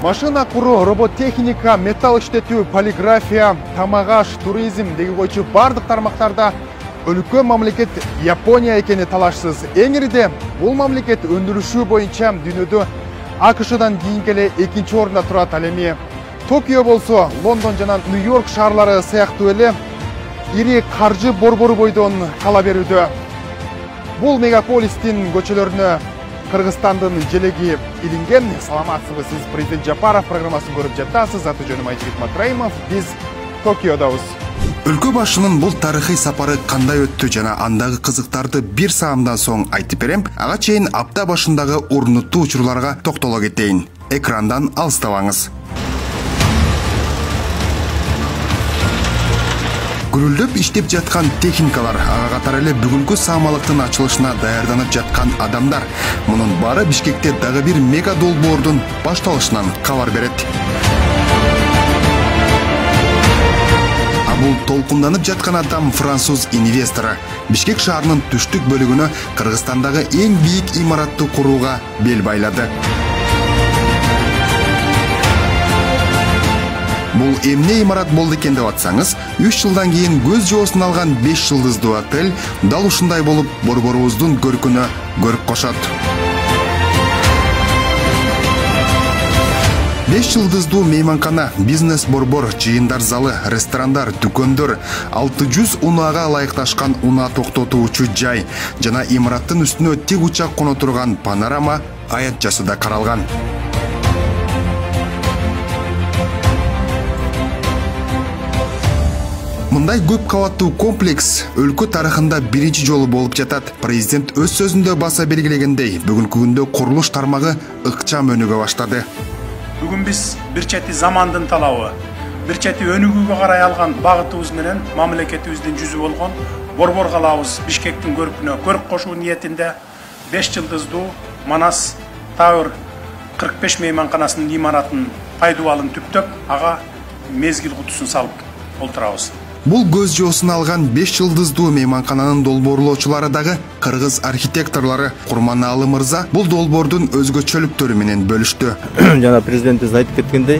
Машина куруу, роботехника, металл иштетүү, полиграфия, тамак аш, туризм деги койчу бардык тармактарда өлкө мамлекет Япония экени талашсыз. Эң ириде бул мамлекет өндүрүшү боюнча дүйнөдө АКШдан кийинки эле экинчи орунда турат. Ал эми Токио болсо Лондон жана Нью-Йорк шаарлары сыяктуу эле ири каржы борбору бойдон кала берүүдө. Бул мегаполистин көчөлөрүнө Кыргызстандын желеги илинген. Саламатсызбы, сиз президент Жапаров программасын көрүп жатасыз. Аты жөнүм Айжигит Матраимов. Биз Токиодабыз. Өлкө башчынын бул тарыхый сапары кандай өттү жана андагы кызыктарды бир саамдан соң айтып берем. Ага чейин апта башындагы орнуттуу учурларга токтоло кетейин. Экрандан алыстабаңыз. Гүрүлдөп иштеп жаткан техникалар, ага катары эле бүгүнкү саамалыктын ачылышына даярданып жаткан адамдар. Мунун баары Бишкекте дагы бир мега долбоордун башталышынан кабар берет. Бул толкунданып жаткан адам француз инвестору. Бишкек шаарынын түштүк бөлүгүнө Кыргызстандагы эң бийик имаратты курууга бел байлады. Бул эмне имарат болду экен деп атсаңыз, 3 жылдан кийин көз жоосун алган 5 жылдыздуу отель дал ушундай болуп борборубуздун көркүнө көрк кошот. 5 жылдыздуу мейманкана, бизнес борбор, жыйындар залы, ресторандар, дүкөндөр, 600 унаага ылайыкташкан унаа токтотуучу жай жана имараттын үстүнө тик учак коно турган панорама аят жасыда каралган. Мындай көп кабаттуу комплекс өлкө тарыхында биринчи жолу болуп жатат. Президент өз сөзүндө баса белгилегендей, бүгүнкү күндө курулуш тармагы ыкчам өнүгө баштады. Бүгүн биз бир чети замандын талабы, бир чети өнүгүүгө карай алган багытыбыз менен мамлекетибиздин жүзү болгон борбор калабыз Бишкектин көркүнө көрк кошуу ниетинде 5 жылдыздуу Манас Тавр 45 мейманканасынын имаратын пайдубалын түптөп, ага мезгил кутусун салып олтурабыз. Бул көз жоосун алган 5 жылдыздуу мейманкананын долбоорлоочулары дагы кыргыз архитекторлору. Курманаалы мырза бул долбоордун өзгөчөлүктөрү менен бөлүштү. Жана президентибиз айтып кеткендей,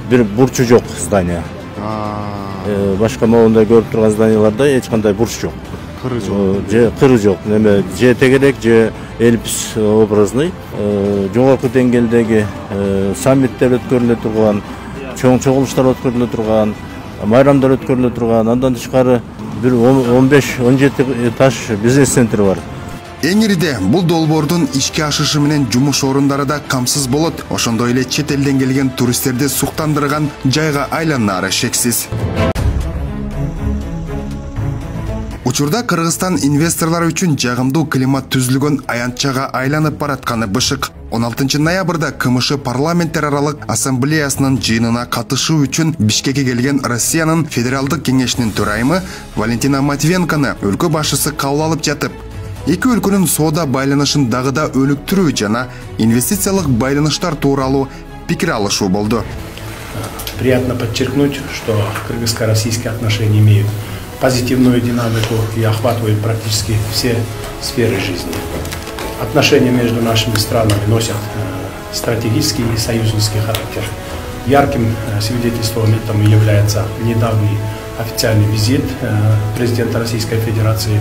бир бурчу жок здания. Башка моунда көрүп турган зданияларда эч кандай бурч жок. Кыры жок. Кыры жок. Неме же тегерек, же элипс образный. Жогорку деңгээлдеги саммиттер өткөрүлө турган, чоң чогулуштар өткөрүлө турган, майрамдар өткөрүлө турган, андан тышкары бир 15-17 этаж бизнес центри бар. Эң ириде бул долбоордун ишке ашышы менен жумуш орундары да камсыз болот. Ошондой эле чет элден келген туристтерди суктандырган жайга айланары шексиз. Учурда Кыргызстан инвесторлор үчүн жагымдуу климат түзүлгөн аянтчага айланып баратканы бышык. 16 ноябрда КМШ парламенттер аралык ассамблеясынын жыйынына катышуу үчүн Бишкекке келген Россиянын федералдык кеңешинин төрайымы Валентина Матвиенконы өлкө башчысы кабыл алып жатып, эки өлкөнүн соода байланышын дагы да өнүктүрүү жана инвестициялык байланыштар тууралуу пикир алышуу болду. Приятно подчеркнуть, что кыргызско-российские отношения имеют позитивную динамику и охватывают практически все сферы жизни. Отношения между нашими странами носят стратегический и союзнический характер. Ярким свидетельством этому является недавний официальный визит президента Российской Федерации,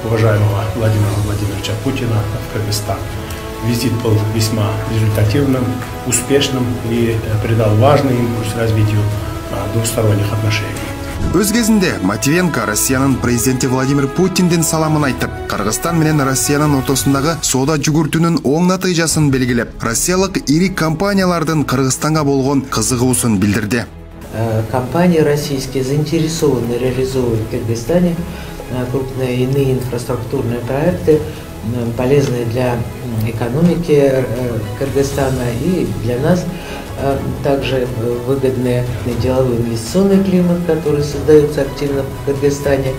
уважаемого Владимира Владимировича Путина, в Кыргызстан. Визит был весьма результативным, успешным и придал важный импульс развитию двусторонних отношений. Өз кезинде Матвиенко Россиянын президенти Владимир Путиндин саламын айтып, Кыргызстан менен Россиянын ортосундагы соода жүгүртүүнүн оң натыйжасын белгилеп, россиялык ири компаниялардын Кыргызстанга болгон кызыгуусун билдирди. Компании российские заинтересованы реализовывать в Кыргызстане крупные иные инфраструктурные проекты, полезные для экономики Кыргызстана и для нас также выгодный деловой инвестиционный климат, который создается активно в Кыргызстане,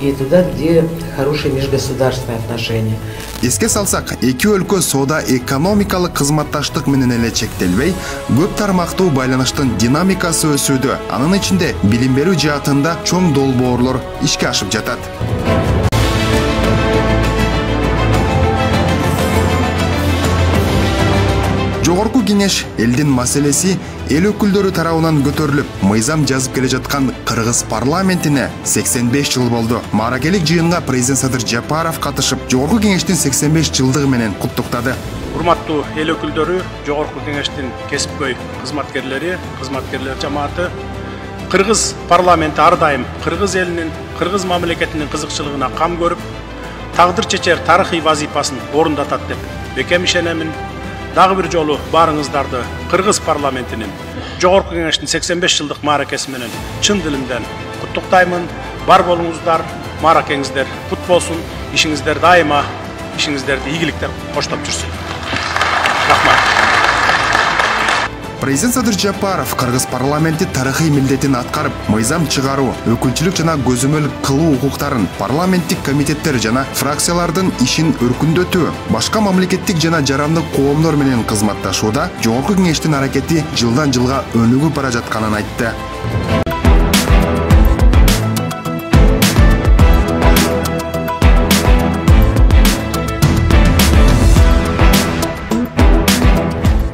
и туда, где хорошие межгосударственные отношения. Эске салсак, эки өлкө соода экономикалык кызматташтык менен эле чектелбей, көп тармактуу байланыштын динамикасы өсүүдө, анын ичинде билим берүү жаатында чоң долбоорлор ишке ашып жатат. Жогорку Жогорку кеңеш элдин маселеси эл өкүлдөрү тарабынан көтөрүлүп, мыйзам жазып келе жаткан Кыргыз парламентине 85 жыл болду. Мааракелик жыйынга президент Садыр Жапаров катышып, Жогорку кеңештин 85 жылдыгы менен куттуктады. Урматтуу эл өкүлдөрү, Жогорку кеңештин кесипкөй кызматкерлер жамааты, Кыргыз парламенти ар дайым Кыргыз элинин, Кыргыз мамлекетинин кызыкчылыгына кам көрүп, тагдыр чечер тарыхый вазифасын орундатат деп бекем ишенемин. Дагы бир жолу баарыңыздарды Кыргыз парламентинин Жогорку кеңештин 85 жылдык мааракеси менен чын дилимден куттуктаймын. Бар болуңуздар, мааракеңиздер кут болсун, ишиңиздер дайыма, ишиңиздерди ийгиликтер коштоп жүрсүн. Рахмат. Президент Садыр Жапаров Кыргыз парламенти тарыхый милдетин аткарып, мыйзам чыгаруу, өкүлчүлүк жана көзөмөл кылуу укуктарын, парламенттик комитеттер жана фракциялардын ишин өркүндөтүү, башка мамлекеттик жана жарандык коомдор менен кызматташууда Жогорку кеңештин аракети жылдан жылга өнүгүп бара жатканын айтты.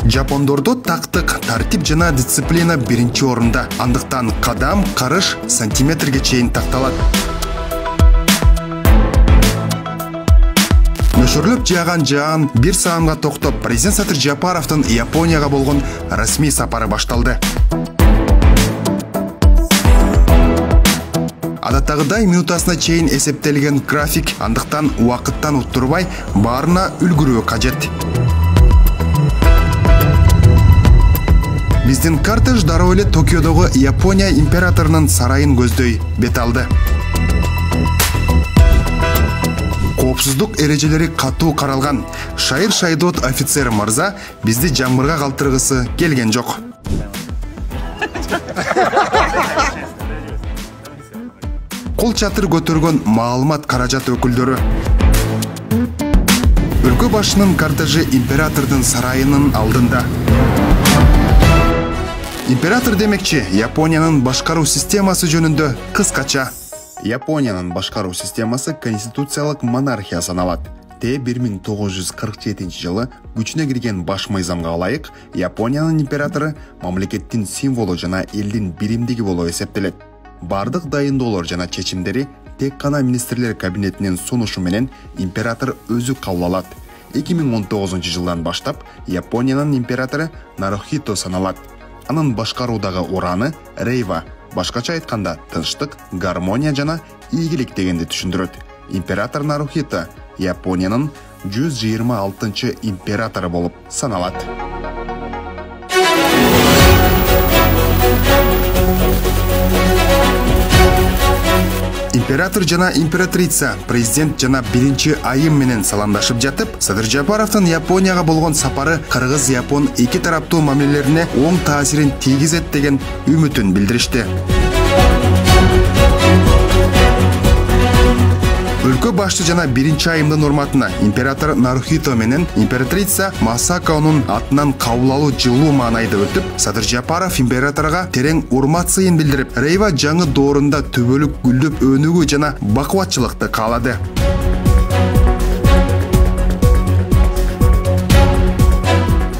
Жапондордо тактык, тартип жана дисциплина биринчи орунда. Андыктан кадам, карыш сантиметрге чейин такталат. Нөшөрлөп жааган бир саамга токтоп, президент Садыр Жапаровдун Японияга болгон расмий сапары башталды. Адаттагыдай минутасына чейин эсептелген график, андыктан убакыттан уттурбай баарына үлгүрүү кажет. Биздин кортеж дароо эле Токиодогу Япония императорунун сарайын көздөй бет алды. Коопсуздук эрежелери катуу каралган. Шайыр Шайдот офицер мырза бизди жамырга калтыргысы келген жок. Кол чатыр көтөргөн маалымат каражат өкүлдөрү. Өлкө башынын кортежи императордун сарайынын алдында. Император демекчи, Япониянын башкаруу системасы жөнүндө кыскача. Япониянын башкаруу системасы конституциялык монархия саналат. 1947 жылы күчүнө кирген баш мыйзамга ылайык, Япониянын императору мамлекеттин символу жана элдин биримдиги болуп эсептелет. Бардык дайындоолор жана чечимдери тек гана министрлер кабинетинин сунушу менен император өзү кабыл алат. 2019 жылдан баштап Япониянын императору Нарухито саналат. Анын башкаруудагы ураны Рейва, башкача айтканда тынчтык, гармония жана ийгилик дегенди түшүндүрөт. Император Нарухито Япониянын 126-чы императору болуп саналат. Император жана императрица, президент жана биринчи айым менен саламдашып жатып, Садыр Жапаровдун Японияга болгон сапары Кыргыз-Япон эки тараптуу мамилелерине оң таасирин тийгизет деген үмүтүн билдиришти. Өлкө башчы жана биринчи айымдын урматына император Нарухито менен императрица Масаконун атынан кабыл алуу жылуу маанайда өтүп, Садыр Жапаров императорга терең урмат сыйын билдирип, Рейва жаңы доорунда түбөлүк гүлдөп өнүгүү жана бакубатчылыкты каалады.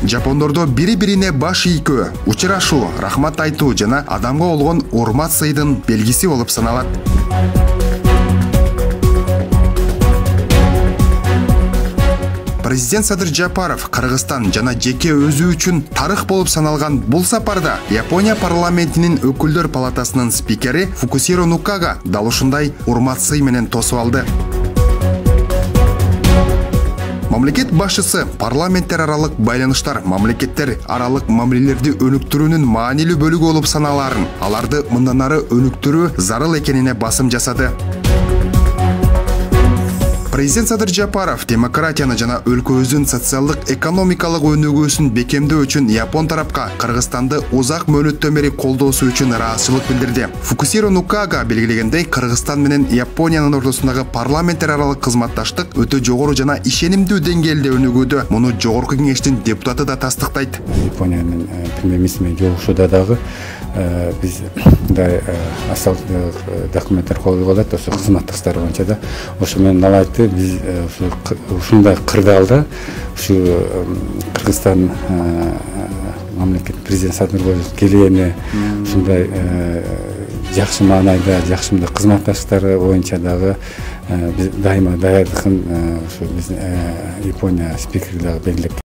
Жапондордо бири-бирине баш ийкөө, учурашуу, рахмат айтуу жана адамга болгон урмат сыйдын белгиси болуп саналат. Президент Садыр Жапаров Кыргызстан жана жеке өзү үчүн тарых болуп саналган бул сапарда Япония парламентинин өкүлдөр палатасынын спикери Фукусиро Нукага дал ушундай урмат сый менен тосуп алды. Мамлекет башчысы парламенттер аралык байланыштар, мамлекеттер аралык мамилелерди өнүктүрүүнүн маанилүү бөлүгү болуп саналарын, аларды мындан ары өнүктүрүү зарыл экенине басым жасады. Президент Садыр Жапаров демократияны жана өлкөбүздүн социалдык экономикалык өнүгүүсүн бекемдөө үчүн Япон тарапка Кыргызстанды узак мөөнөттөн бери колдоосу үчүн ыраазычылык билдирди. Фукусиро Нукага белгилегендей, Кыргызстан менен Япониянын ортосундагы парламенттер аралык кызматташтык өтө жогору жана ишенимдүү деңгээлде өнүгүүдө. Муну Жогорку кеңештин депутаты да тастыктайт. Япониянын премьер-министри менен жолугушууда дагы Biz мындай документтер кол кылат, ошо кызматтык иштер боюнча да. Ошо менен ал айтты, биз ушундай кырдаалда ушу Кыргызстан мамлекет президент Садырбаев келээне ушундай жакшы маанайда, жакшы мындай кызматташтыктары боюнча дагы биз дайыма даярдыгын ушу биз Япония спикери дагы белгилеп